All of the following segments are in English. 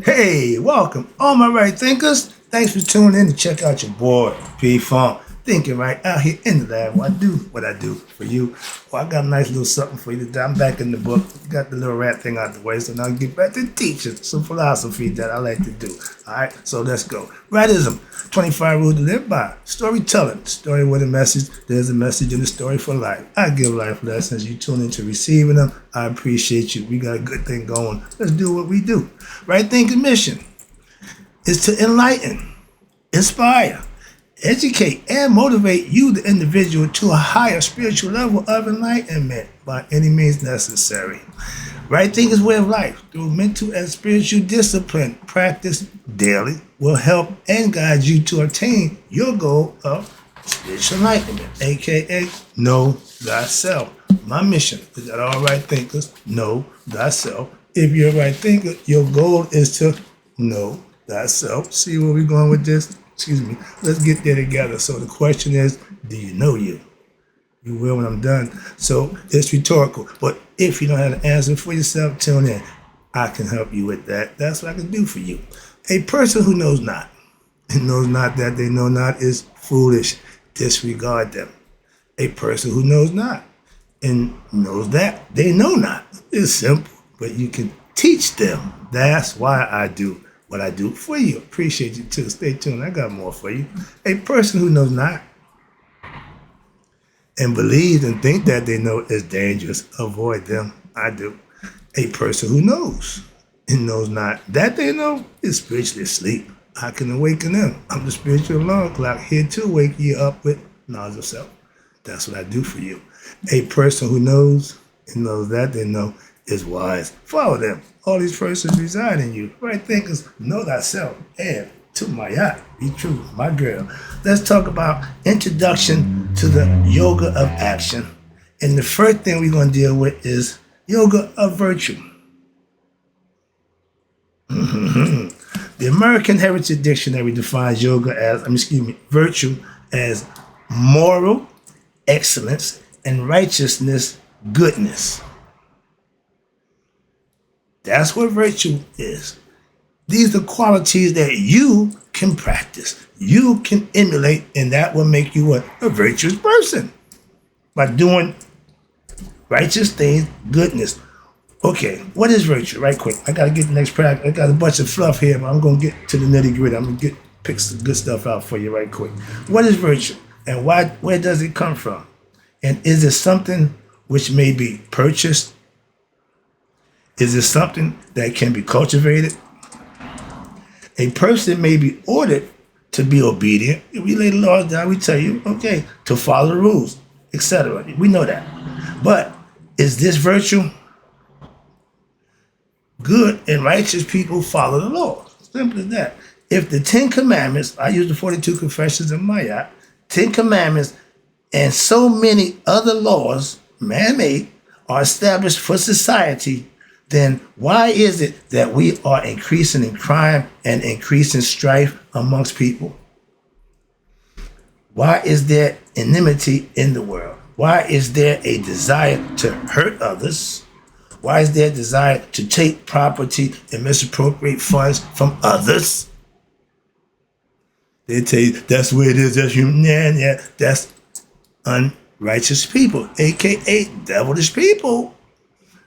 Hey, welcome, all my right thinkers. Thanks for tuning in to check out your boy, P Funk. Thinking right out here in the lab. Well, I do what I do for you. Well, I got a nice little something for you today. I'm back in the book. Got the little rat thing out the way, so now I get back to teaching some philosophy that I like to do. All right, so let's go. Rightism, 25 rules to live by. Storytelling, story with a message. There's a message in the story for life. I give life lessons. You tune into receiving them. I appreciate you. We got a good thing going. Let's do what we do. Right thinking mission is to enlighten, inspire, educate, and motivate you, the individual, to a higher spiritual level of enlightenment by any means necessary. Right thinking is way of life. Through mental and spiritual discipline, practice daily will help and guide you to attain your goal of spiritual enlightenment, aka know thyself. My mission is that all right thinkers know thyself. If you're a right thinker, your goal is to know thyself. See where we're going with this? Excuse me. Let's get there together. So the question is, do you know you? You will when I'm done. So it's rhetorical. But if you don't have an answer for yourself, tune in. I can help you with that. That's what I can do for you. A person who knows not and knows not that they know not is foolish. Disregard them. A person who knows not and knows that they know not is simple, but you can teach them. That's why I do what I do for you. Appreciate you too. Stay tuned. I got more for you. A person who knows not and believes and think that they know is dangerous. Avoid them. I do. A person who knows and knows not that they know is spiritually asleep. I can awaken them. I'm the spiritual alarm clock here to wake you up with knowledge of self. That's what I do for you. A person who knows and knows that they know is wise. Follow them. All these persons reside in you. Right thinkers, know thyself. And to my yacht, be true, my girl. Let's talk about introduction to the yoga of action. And the first thing we're going to deal with is yoga of virtue. The American Heritage Dictionary defines yoga as, virtue as moral excellence and righteousness, goodness. That's what virtue is. These are qualities that you can practice, you can emulate, and that will make you a virtuous person by doing righteous things, goodness. Okay, what is virtue? Right quick. I got to get the next practice. I got a bunch of fluff here, but I'm going to get to the nitty gritty. I'm going to pick some good stuff out for you right quick. What is virtue? And where does it come from? And is it something which may be purchased? Is it something that can be cultivated? A person may be ordered to be obedient. If we lay the laws down, we tell you, okay, to follow the rules, etc. We know that. But is this virtue? Good and righteous people follow the law. Simple as that. If the 10 Commandments, I use the 42 Confessions of Mayat, 10 Commandments, and so many other laws, man-made, are established for society, then why is it that we are increasing in crime and increasing strife amongst people? Why is there enmity in the world? Why is there a desire to hurt others? Why is there a desire to take property and misappropriate funds from others? They tell you that's where it is, that's human. Yeah, that's unrighteous people, aka devilish people.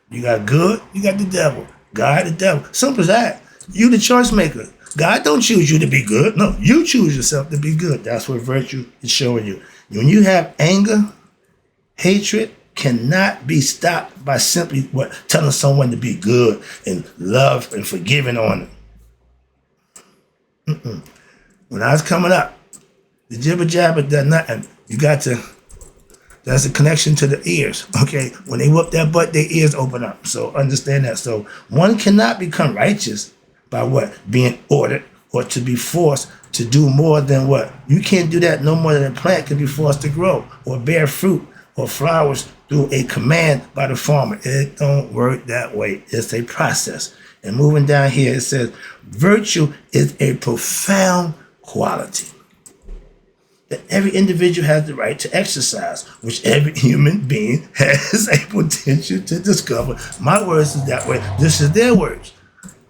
You got good, you got the devil. God, the devil. Simple as that. You the choice maker. God don't choose you to be good. No, you choose yourself to be good. That's what virtue is showing you. When you have anger, hatred cannot be stopped by simply telling someone to be good and love and forgiving on it. When I was coming up, the jibber jabber does nothing. You got to. That's a connection to the ears. Okay, when they whoop that butt, their ears open up. So understand that. So one cannot become righteous by being ordered or to be forced to do more than what you can't do that no more than a plant can be forced to grow or bear fruit or flowers through a command by the farmer. It don't work that way. It's a process. And moving down here, it says, virtue is a profound quality that every individual has the right to exercise, which every human being has a potential to discover. My words is that way. This is their words.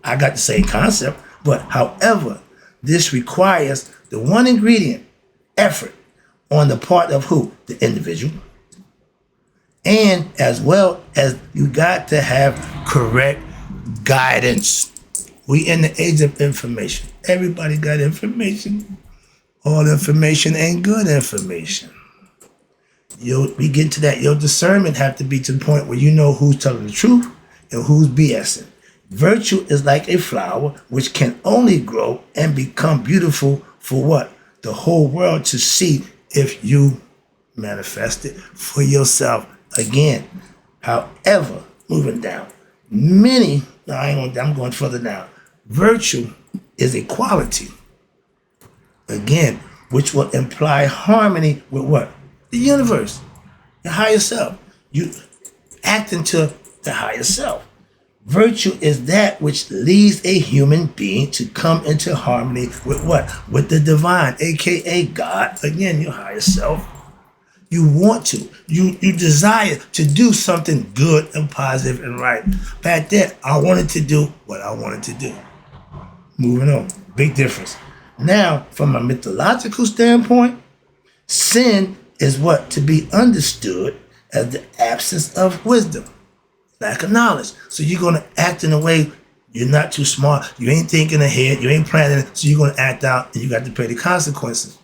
I got the same concept, but however, this requires the one ingredient, effort, on the part of who? The individual. And as well as you got to have correct guidance. We in the age of information. Everybody got information. All information ain't good information. We get to that. Your discernment have to be to the point where you know who's telling the truth and who's BSing. Virtue is like a flower which can only grow and become beautiful for what? The whole world to see if you manifest it for yourself. Again, however, moving down, I'm going further down. Virtue is a quality, again, which will imply harmony with what? The universe, the higher self. You act into the higher self. Virtue is that which leads a human being to come into harmony with what? With the divine, aka God, again, your higher self. You want to, you desire to do something good and positive and right. Back then, I wanted to do what I wanted to do. Moving on, big difference. Now, from a mythological standpoint, sin is what to be understood as the absence of wisdom, lack of knowledge. So you're going to act in a way you're not too smart, you ain't thinking ahead, you ain't planning it, so you're going to act out and you got to pay the consequences.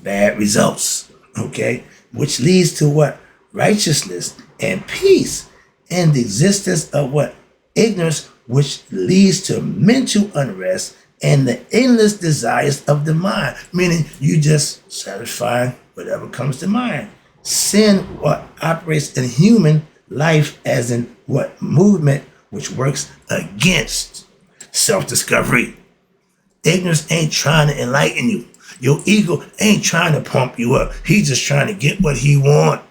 Bad results, okay? Which leads to what? Righteousness and peace and the existence of what? Ignorance, which leads to mental unrest and the endless desires of the mind, meaning you just satisfy whatever comes to mind. Sin what operates in human life as in what? Movement, which works against self-discovery. Ignorance ain't trying to enlighten you. Your ego ain't trying to pump you up. He's just trying to get what he want.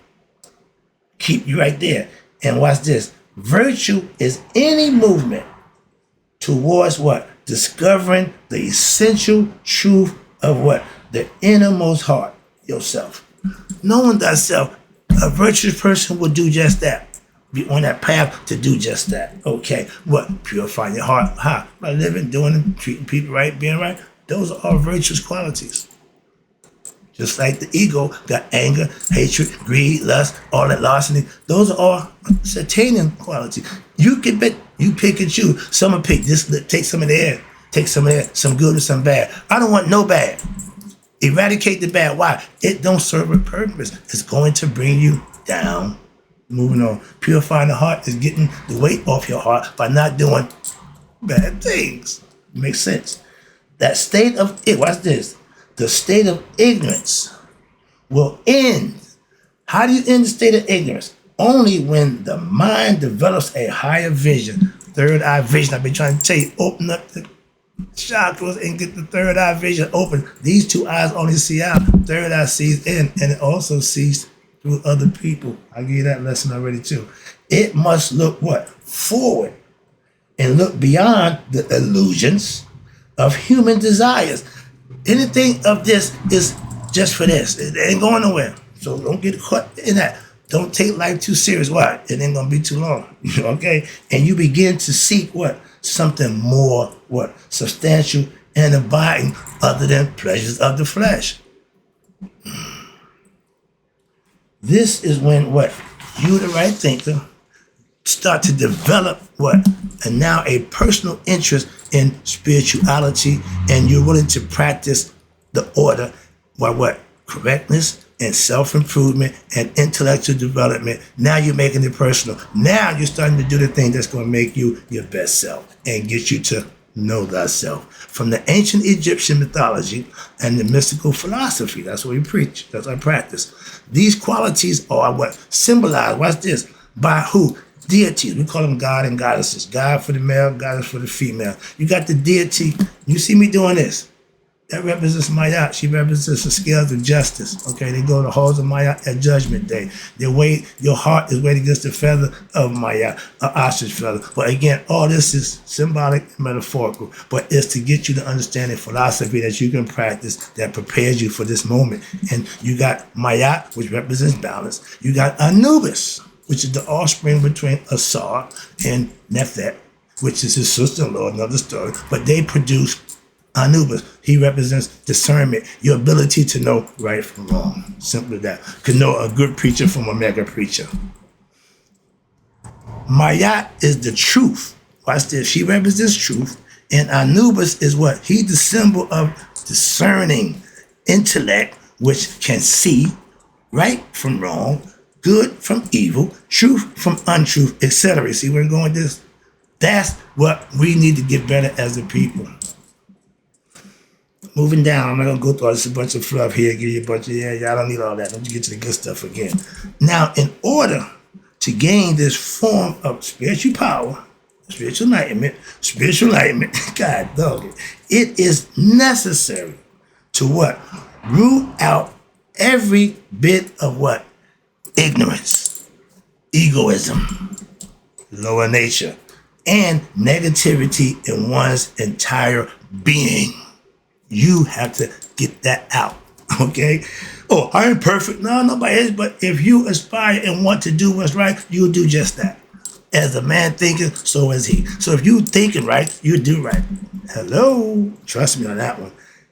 Keep you right there. And watch this. Virtue is any movement towards what? Discovering the essential truth of what? The innermost heart, yourself. Knowing thyself, a virtuous person will do just that. Be on that path to do just that. Okay, what? Purifying your heart. How? By living, doing it, treating people right, being right. Those are all virtuous qualities. Just like the ego got anger, hatred, greed, lust, all that larceny. Those are all satanian qualities. You can bet, you pick and choose. Someone pick this, take some of there, take some of that, some good and some bad. I don't want no bad. Eradicate the bad. Why? It don't serve a purpose. It's going to bring you down. Moving on. Purifying the heart is getting the weight off your heart by not doing bad things. Makes sense. That state of, watch this, the state of ignorance will end. How do you end the state of ignorance? Only when the mind develops a higher vision, third eye vision. I've been trying to tell you, open up the chakras and get the third eye vision open. These two eyes only see out, third eye sees in, and it also sees through other people. I gave you that lesson already too. It must look what? Forward and look beyond the illusions of human desires. Anything of this is just for this. It ain't going nowhere. So don't get caught in that. Don't take life too serious. Why? It ain't gonna be too long. Okay? And you begin to seek what? Something more, what? Substantial and abiding other than pleasures of the flesh. This is when what? You, the right thinker, start to develop what? And now a personal interest in spirituality, and you're willing to practice the order by what? Correctness and self-improvement and intellectual development. Now you're making it personal. Now you're starting to do the thing that's going to make you your best self and get you to know thyself. From the ancient Egyptian mythology and the mystical philosophy, that's what we preach, that's our practice. These qualities are what symbolize, watch this, by who? Deities. We call them God and goddesses. God for the male, goddess for the female. You got the deity. You see me doing this. That represents Maya. She represents the scales of justice. Okay, they go to the halls of Maya at Judgment Day. Your heart is weighed against the feather of Maya, an ostrich feather. But again, all this is symbolic and metaphorical. But it's to get you to understand a philosophy that you can practice that prepares you for this moment. And you got Maya, which represents balance. You got Anubis, which is the offspring between Asar and Nephet, which is his sister-in-law, another story. But they produce Anubis. He represents discernment, your ability to know right from wrong. Simple as that. Could know a good preacher from a mega preacher. Mayat is the truth. Watch this. She represents truth. And Anubis is what? He's the symbol of discerning intellect, which can see right from wrong, good from evil, truth from untruth, etc. See where I'm going with this? That's what we need to get better as a people. Moving down, I'm not going to go through all this, a bunch of fluff here, give you a bunch of, y'all don't need all that. Don't you get to the good stuff again. Now, in order to gain this form of spiritual power, spiritual enlightenment, God dog it is necessary to what? Root out every bit of what? Ignorance, egoism, lower nature, and negativity in one's entire being. You have to get that out, okay? Oh, I ain't perfect. No, nobody is. But if you aspire and want to do what's right, you'll do just that. As a man thinketh, so is he. So if you thinking right, you do right. Hello? Trust me on that one.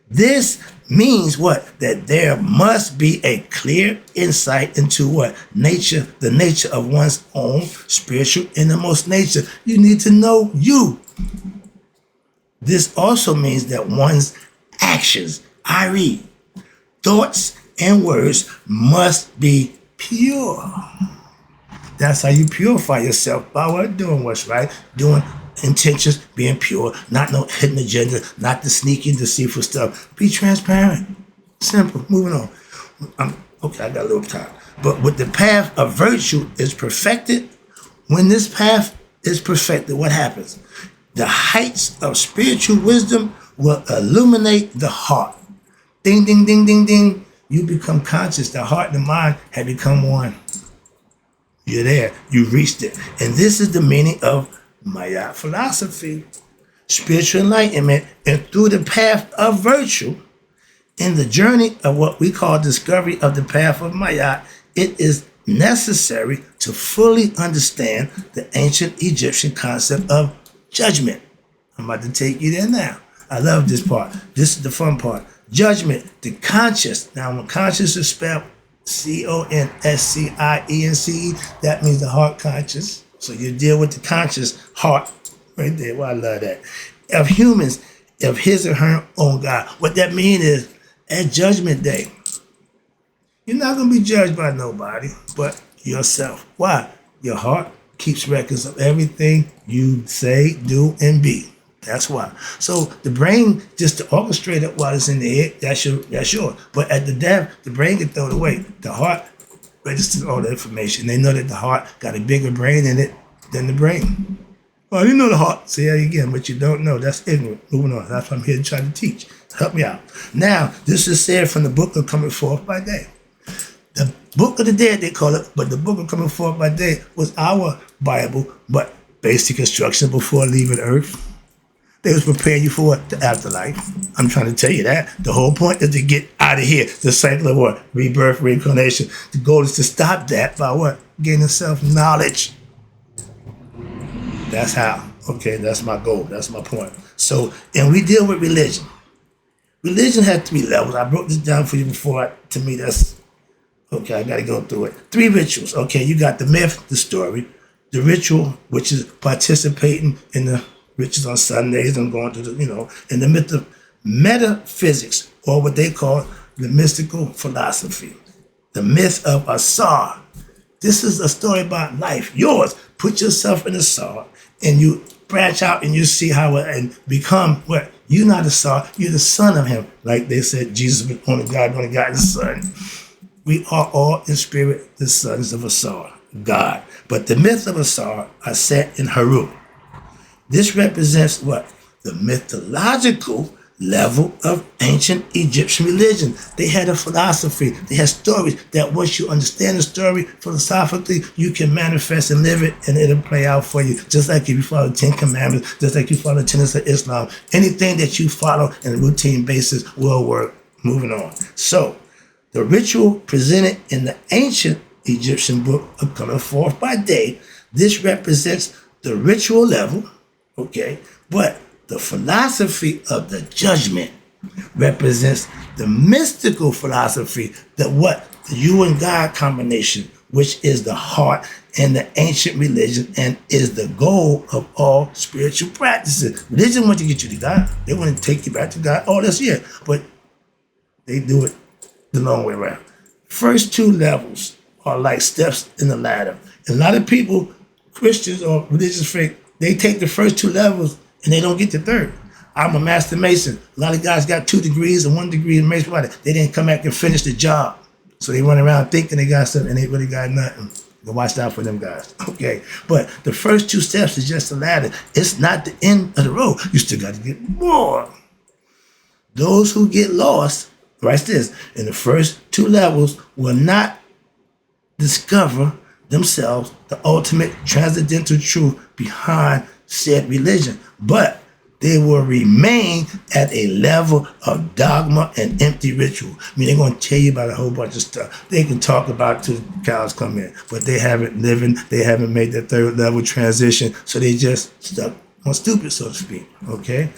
This means what? That there must be a clear insight into what? Nature, the nature of one's own spiritual innermost nature. You need to know you. This also means that one's actions, i.e., thoughts and words must be pure. That's how you purify yourself, by what? Doing what's right, doing intentions, being pure, not no hidden agenda, not the sneaky and deceitful stuff. Be transparent. Simple. Moving on. Okay, I got a little time. But with the path of virtue is perfected, when this path is perfected, what happens? The heights of spiritual wisdom will illuminate the heart. Ding, ding, ding, ding, ding. You become conscious. The heart and the mind have become one. You're there. You reached it. And this is the meaning of Maya philosophy, spiritual enlightenment, and through the path of virtue, in the journey of what we call discovery of the path of Maya, it is necessary to fully understand the ancient Egyptian concept of judgment. I'm about to take you there now. I love this part. This is the fun part. Judgment, the conscious. Now, when conscious is spelled Conscience, that means the heart conscious. So you deal with the conscious heart right there. Well, I love that. Of humans, of his or her own God. What that means is, at Judgment Day, you're not going to be judged by nobody but yourself. Why? Your heart keeps records of everything you say, do, and be. That's why. So the brain, just to orchestrate it while it's in the head, that's yours. But at the death, the brain can throw it away. The heart registers all the information. They know that the heart got a bigger brain in it than the brain. Well, you know the heart. Say that again, but you don't know. That's ignorant. Moving on. That's what I'm here to try to teach. Help me out. Now, this is said from the book of Coming Forth by Day. The book of the dead, they call it, but the book of Coming Forth by Day was our Bible, but basic instruction before leaving Earth. They was preparing you for what? The afterlife. I'm trying to tell you that. The whole point is to get out of here. The cycle of what? Rebirth, reincarnation. The goal is to stop that by what? Gaining self-knowledge. That's how. Okay, that's my goal. That's my point. So, and we deal with religion. Religion has 3 levels. I broke this down for you before. To me, that's, okay, I got to go through it. 3 rituals. Okay, you got the myth, the story. The ritual, which is participating in the rituals on Sundays and going to the, and the myth of metaphysics, or what they call the mystical philosophy. The myth of Asar. This is a story about life. Yours. Put yourself in Asar, and you branch out and you see how it and become what? You're not Asar, you're the son of him. Like they said, Jesus was only God, the Son. We are all in spirit the sons of Asar, God. But the myth of Asar are set in Haru. This represents what? The mythological level of ancient Egyptian religion. They had a philosophy. They had stories that once you understand the story philosophically, you can manifest and live it, and it'll play out for you. Just like if you follow the 10 Commandments, just like you follow the tenets of Islam. Anything that you follow on a routine basis will work. Moving on. So, the ritual presented in the ancient Egyptian book of coming forth by day. This represents the ritual level, okay? But the philosophy of the judgment represents the mystical philosophy, that what? The you and God combination, which is the heart and the ancient religion and is the goal of all spiritual practices. Religion wants to get you to God. They want to take you back to God. Oh, that's yeah. But they do it the long way around. First two levels are like steps in the ladder. And a lot of people, Christians or religious faith, they take the first two levels and they don't get the third. I'm a master mason. A lot of guys got 2 degrees and 1 degree in masonry. They didn't come back and finish the job. So they run around thinking they got something and they really got nothing. Go watch out for them guys. Okay. But the first 2 steps is just a ladder. It's not the end of the road. You still got to get more. Those who get lost, watch this, in the first 2 levels will not discover themselves the ultimate transcendental truth behind said religion, but they will remain at a level of dogma and empty ritual. I mean, they're going to tell you about a whole bunch of stuff. They can talk about till cows come in, but they haven't they haven't made that third level transition, so they just stuck on stupid, so to speak, okay?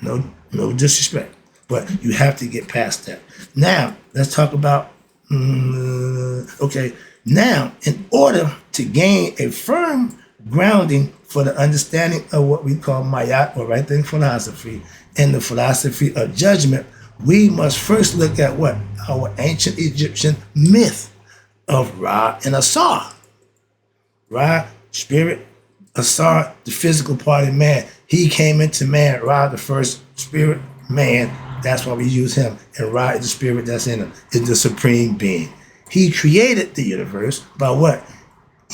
No disrespect, but you have to get past that. Now, let's talk about, okay, now, in order to gain a firm grounding for the understanding of what we call Mayat, or right thing philosophy, and the philosophy of judgment, we must first look at what? Our ancient Egyptian myth of Ra and Asar. Ra, spirit, Asar, the physical part of man. He came into man, Ra, the first spirit, man. That's why we use him. And Ra is the spirit that's in him, is the supreme being. He created the universe by what?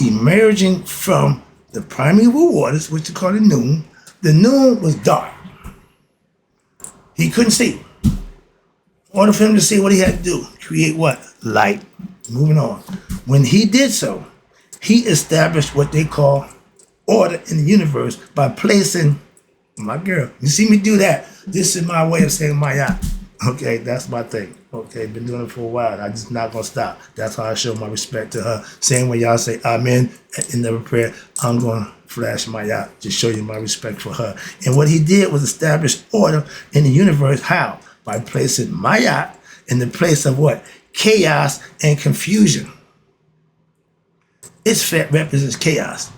Emerging from the primeval waters, which they call the noon. The noon was dark. He couldn't see. In order for him to see what he had to do, create what? Light. Moving on. When he did so, he established what they call order in the universe by placing, my girl, you see me do that. This is my way of saying Maya. Okay, that's my thing. Okay, been doing it for a while. I just not gonna stop. That's how I show my respect to her. Same way y'all say amen in the prayer, I'm gonna flash my out to show you my respect for her. And what he did was establish order in the universe. How? By placing Mayat in the place of what? Chaos and confusion. Isfet represents chaos.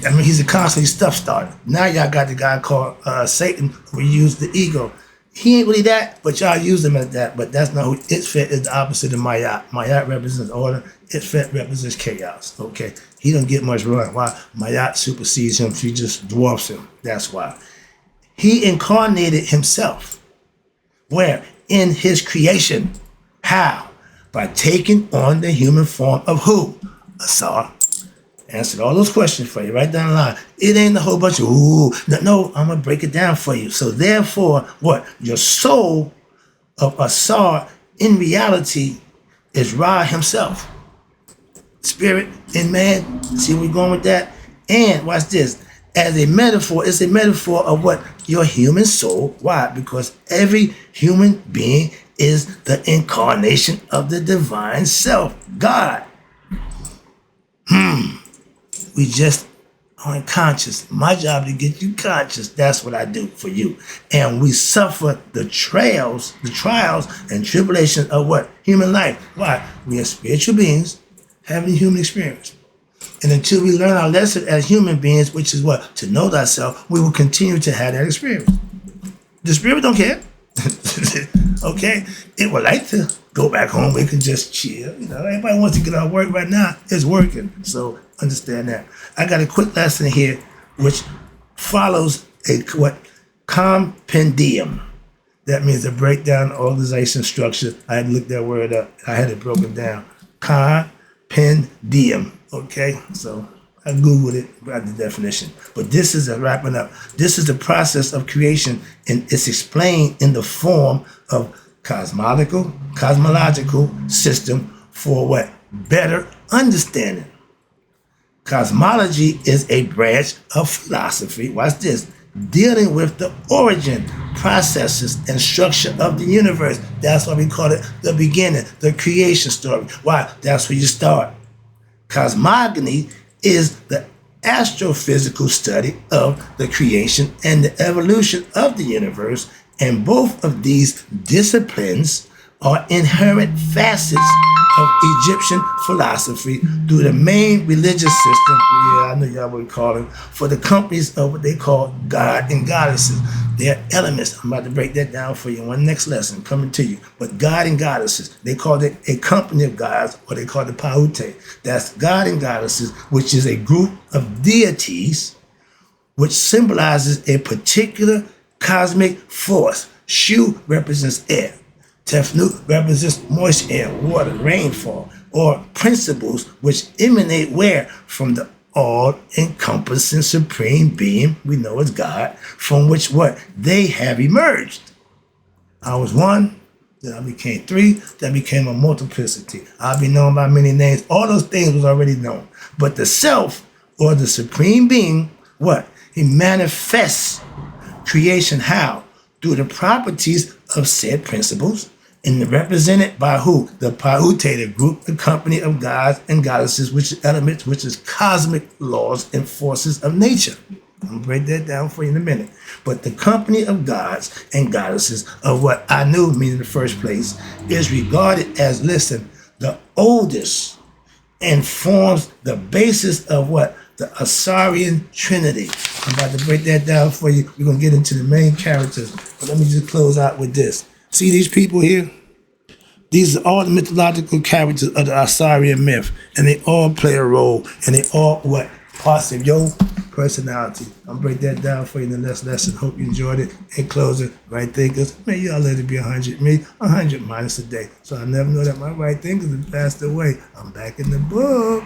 I mean, he's a constantly stuff starter. Now y'all got the guy called Satan, who used the ego. He ain't really that, but y'all use him as that. But that's not who Isfet is. The opposite of Mayat. Mayat represents order. Isfet represents chaos. Okay, he don't get much run. Why? Mayat supersedes him. She just dwarfs him. That's why. He incarnated himself. Where? In his creation. How? By taking on the human form of who? Asar. Answered all those questions for you right down the line. It ain't a whole bunch of ooh. No, I'm gonna break it down for you. So therefore, what? Your soul of Asar in reality is Ra himself. Spirit in man. See where we're going with that? And watch this. As a metaphor, it's a metaphor of what? Your human soul. Why? Because every human being is the incarnation of the divine self, God. We just aren't conscious. My job to get you conscious. That's what I do for you. And we suffer the trials and tribulations of what? Human life. Why? We are spiritual beings having a human experience. And until we learn our lesson as human beings, which is what? To know thyself, we will continue to have that experience. The spirit don't care. Okay? It would like to go back home. We can just chill. You know, everybody wants to get out of work right now. It's working. So understand that. I got a quick lesson here which follows a what? Compendium. That means a breakdown, organization, structure. I had to look that word up. I had it broken down. Compendium. Okay? So I Googled it, got the definition. But this is a wrapping up. This is the process of creation, and it's explained in the form of cosmological system for what? Better understanding. Cosmology is a branch of philosophy, watch this, dealing with the origin, processes, and structure of the universe. That's why we call it the beginning, the creation story. Why? That's where you start. Cosmogony is the astrophysical study of the creation and the evolution of the universe, and both of these disciplines are inherent facets of Egyptian philosophy through the main religious system. Yeah, I know y'all would call them, for the companies of what they call God and goddesses. They're elements. I'm about to break that down for you in one next lesson coming to you. But God and goddesses, they call it a company of gods, or they call it Paute. That's God and goddesses, which is a group of deities which symbolizes a particular cosmic force. Shu represents air. Tefnut represents moist air, water, rainfall, or principles which emanate where? From the all-encompassing supreme being we know as God, from which what? They have emerged. I was one, then I became three, then I became a multiplicity. I'll be known by many names. All those things was already known. But the self, or the supreme being, what? He manifests creation how? Through the properties of said principles, and represented by who? The Paute, the group, the company of gods and goddesses, which is elements, which is cosmic laws and forces of nature. I'm going to break that down for you in a minute. But the company of gods and goddesses of what Anu means in the first place is regarded as, listen, the oldest, and forms the basis of what? The Asarian Trinity. I'm about to break that down for you. We're going to get into the main characters. But let me just close out with this. See these people here? These are all the mythological characters of the Asarian myth. And they all play a role. And they all, what? Parts of your personality. I'll break that down for you in the next lesson. Hope you enjoyed it. In closing, right thinkers, may y'all let it be 100. Me, 100 minus a day. So I never know that my right thinkers have passed away. I'm back in the book.